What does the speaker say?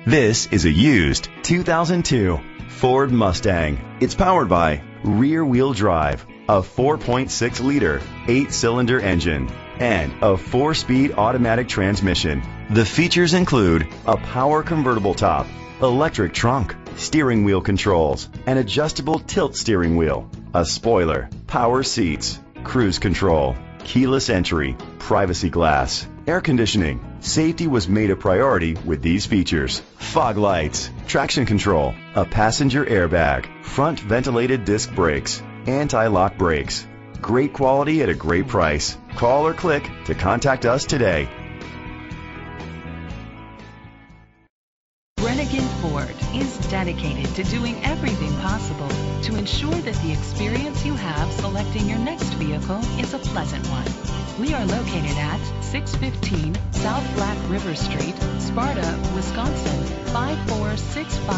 This is a used 2002 Ford Mustang. It's powered by rear-wheel drive, a 4.6-liter, 8-cylinder engine, and a 4-speed automatic transmission. The features include a power convertible top, electric trunk, steering wheel controls, an adjustable tilt steering wheel, a spoiler, power seats, cruise control, keyless entry, privacy glass, air conditioning. Safety was made a priority with these features: fog lights, traction control, a passenger airbag, front ventilated disc brakes, anti-lock brakes. Great quality at a great price. Call or click to contact us today. Brennigan Ford is dedicated to doing everything possible to ensure that the experience you have selecting your next vehicle is a pleasant one. We are located at 615 South Black River Street, Sparta, Wisconsin, 54653.